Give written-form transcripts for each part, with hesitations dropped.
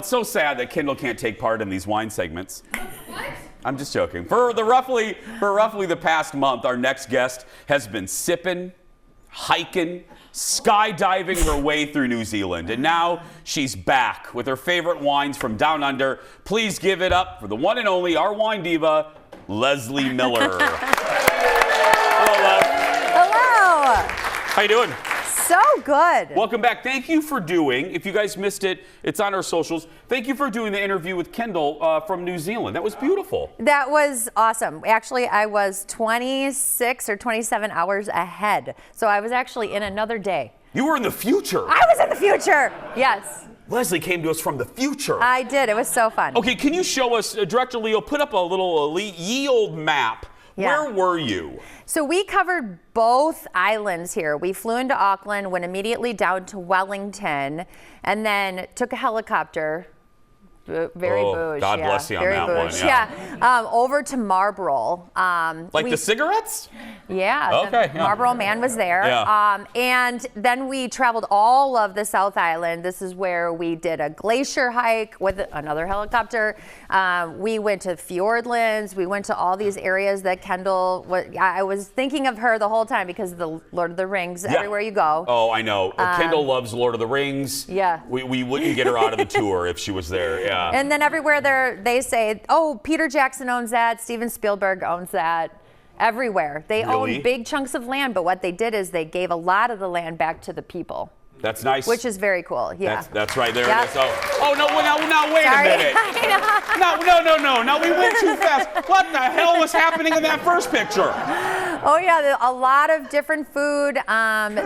it's so sad that Kendall can't take part in these wine segments. What? I'm just joking. For roughly the past month, our next guest has been sipping, hiking, skydiving her way through New Zealand. And now she's back with her favorite wines from down under. Please give it up for the one and only, our wine diva, Leslee Miller. Hello, Les. Hello. How you doing? So good. Welcome back. Thank you for doing, if you guys missed it, it's on our socials. Thank you for doing the interview with Kendall from New Zealand. That was beautiful. That was awesome. Actually, I was 26 or 27 hours ahead. So I was actually in another day. You were in the future. I was in the future. Yes. Leslee came to us from the future. I did. It was so fun. Okay, can you show us, Director Leo, put up a little ye old map. Yeah. Where were you? So we covered both islands here. We flew into Auckland, went immediately down to Wellington, and then took a helicopter. Very bouge. God bless you on that one. Yeah. Over to Marlborough. The cigarettes? Yeah. Okay. The Marlborough Man was there. Yeah. And then we traveled all of the South Island. This is where we did a glacier hike with another helicopter. We went to Fjordlands. We went to all these areas that Kendall, I was thinking of her the whole time because of the Lord of the Rings, everywhere you go. Oh, I know. Kendall loves Lord of the Rings. Yeah. We wouldn't get her out of the tour if she was there. Yeah. And then everywhere they say, oh, Peter Jackson owns that, Steven Spielberg owns that. Everywhere. They own big chunks of land, but what they did is they gave a lot of the land back to the people. That's nice. Which is very cool. Yeah. That's right. There it is. Oh no, wait Sorry. a minute. No, we went too fast. What the hell was happening in that first picture? Oh yeah, a lot of different food. Whatever.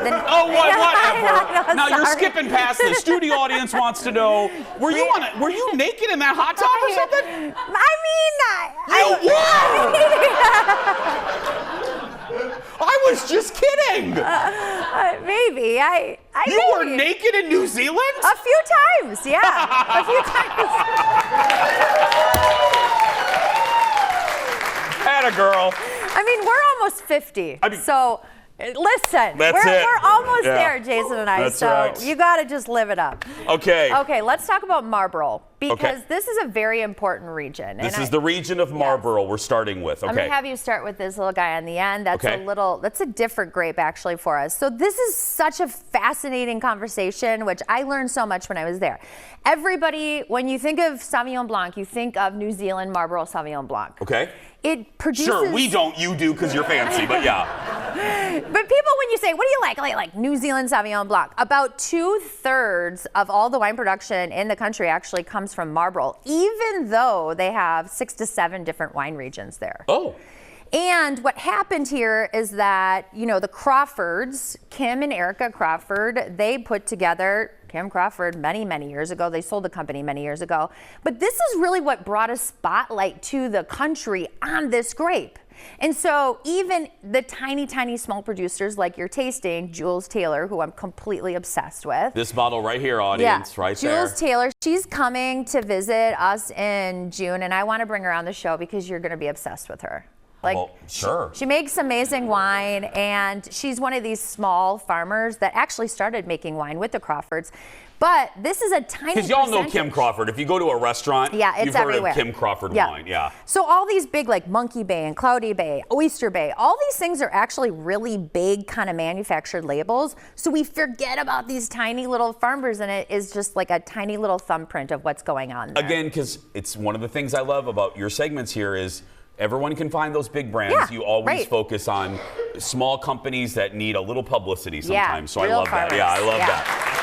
Now sorry. you're skipping past the studio audience wants to know. Were you naked in that hot tub or something? I was just kidding. Maybe. You were naked in New Zealand? A few times, yeah. A few times. Atta girl. I mean, we're almost 50. So listen, we're almost there, Jason and I. That's so right. you got to just live it up. Okay. Okay, let's talk about Marlborough because this is a very important region. This is the region of Marlborough we're starting with. Okay. I'm gonna have you start with this little guy on the end. That's that's a different grape actually for us. So this is such a fascinating conversation, which I learned so much when I was there. Everybody, when you think of Sauvignon Blanc, you think of New Zealand Marlborough Sauvignon Blanc. Okay. It produces. Sure, we don't. You do because you're fancy, but yeah. But people, when you say, what do you like New Zealand Sauvignon Blanc, about 2/3 of all the wine production in the country actually comes from Marlborough, even though they have 6 to 7 different wine regions there. Oh. And what happened here is that, the Crawfords, Kim and Erica Crawford, they put together, Kim Crawford many, many years ago. They sold the company many years ago. But this is really what brought a spotlight to the country on this grape. And so even the tiny, tiny small producers like you're tasting, Jules Taylor, who I'm completely obsessed with. This bottle right here, audience, right there. Jules Taylor, she's coming to visit us in June, and I want to bring her on the show because you're going to be obsessed with her. Sure. She makes amazing wine, and she's one of these small farmers that actually started making wine with the Crawfords. But this is a tiny Because y'all know Kim Crawford. If you go to a restaurant, you've everywhere. heard of Kim Crawford wine. Yeah. So all these big Monkey Bay and Cloudy Bay, Oyster Bay, all these things are actually really big kind of manufactured labels. So we forget about these tiny little farmers, and it is just like a tiny little thumbprint of what's going on there. Again, because it's one of the things I love about your segments here is everyone can find those big brands. Yeah, you always focus on small companies that need a little publicity sometimes. Yeah, so I love that. Yeah, I love that.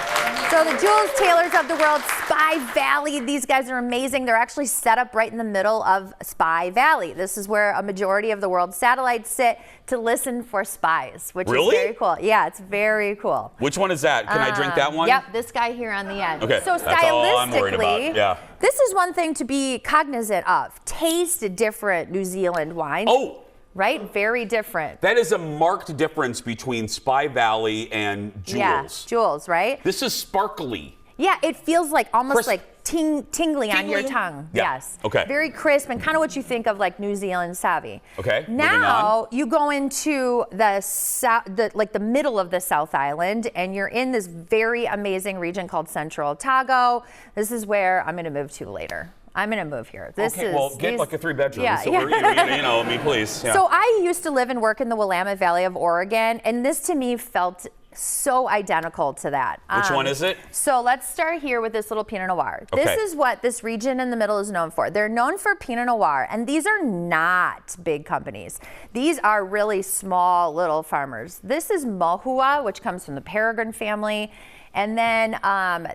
So the Jules Taylors of the world, Spy Valley, these guys are amazing. They're actually set up right in the middle of Spy Valley. This is where a majority of the world's satellites sit to listen for spies, which is very cool. Yeah, it's very cool. Which one is that? Can I drink that one? Yep, this guy here on the end. Okay, so that's all I'm worried stylistically, about. Yeah. this is one thing to be cognizant of. Taste different New Zealand wines. Oh. Right? Very different. That is a marked difference between Spy Valley and Jules. Yeah, Jules, right? This is sparkly. Yeah, it feels like almost like tingly on your tongue. Yeah. Yes. Okay. Very crisp and kind of what you think of like New Zealand savvy. Okay. Now you go into the middle of the South Island, and you're in this very amazing region called Central Otago. This is where I'm going to move to later. I'm going to move here. Get like a 3-bedroom. Yeah, so yeah. I mean, please. Yeah. So I used to live and work in the Willamette Valley of Oregon, and this to me felt so identical to that. Which one is it? So let's start here with this little Pinot Noir. Okay. This is what this region in the middle is known for. They're known for Pinot Noir, and these are not big companies. These are really small little farmers. This is Mohua, which comes from the Peregrine family. And then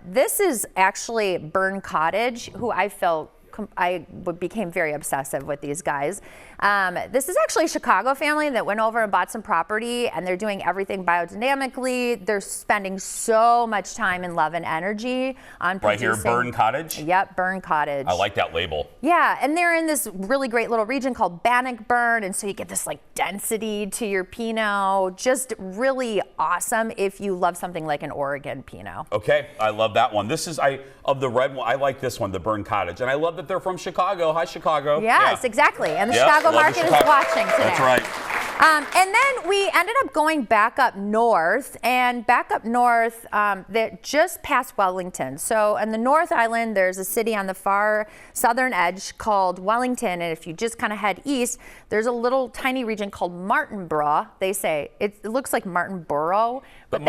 this is actually Burn Cottage, who I became very obsessive with these guys. This is actually a Chicago family that went over and bought some property, and they're doing everything biodynamically. They're spending so much time and love and energy on producing. Right here, Burn Cottage? Yep, Burn Cottage. I like that label. Yeah, and they're in this really great little region called Bannockburn, and so you get this like density to your Pinot. Just really awesome if you love something like an Oregon Pinot. Okay, I love that one. Of the red one, I like this one, the Burn Cottage. And I love that they're from Chicago. Hi, Chicago. Yes, yeah. Exactly. And the Chicago market is watching today. That's right. And then we ended up going back up north, they're just past Wellington. So in the North Island, there's a city on the far southern edge called Wellington, and if you just kind of head east, there's a little tiny region called Martinborough. They say it looks like Martinborough, but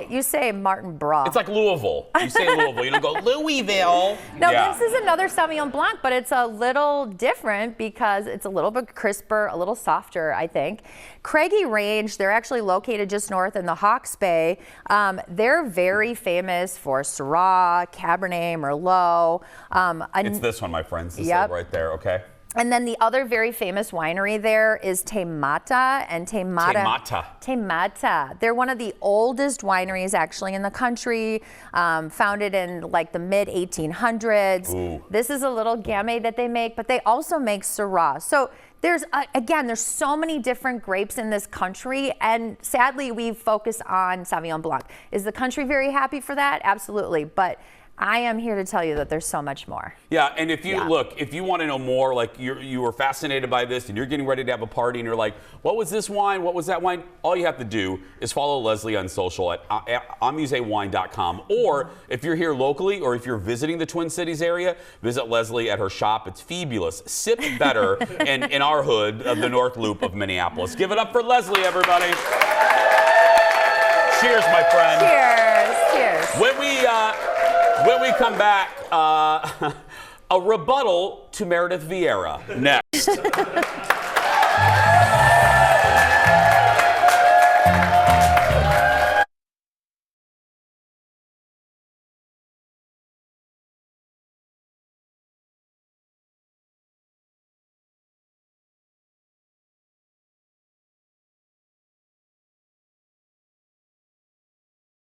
you say Martinborough. It's like Louisville. You say Louisville. You don't go Louisville. No, yeah. This is another Sauvignon Blanc, but it's a little different because it's a little bit crisper, a little softer, I think. Craigie Range, they're actually located just north in the Hawke's Bay. They're very famous for Syrah, Cabernet, Merlot. It's this one, my friends. This Yep. right there, okay? And then the other very famous winery there is Temata. They're one of the oldest wineries actually in the country, founded in like the mid 1800s. Ooh. This is a little Gamay that they make, but they also make Syrah. So there's so many different grapes in this country, and sadly we focus on Sauvignon Blanc. Is the country very happy for that? Absolutely, but I am here to tell you that there's so much more. Yeah, and if you if you want to know more, like you were fascinated by this and you're getting ready to have a party and you're like, what was this wine? What was that wine? All you have to do is follow Leslee on social at amuseewine.com. Or if you're here locally or if you're visiting the Twin Cities area, visit Leslee at her shop. It's fabulous. Sip better in our hood of the North Loop of Minneapolis. Give it up for Leslee, everybody. Cheers, my friend. Cheers. When we come back, a rebuttal to Meredith Vieira next.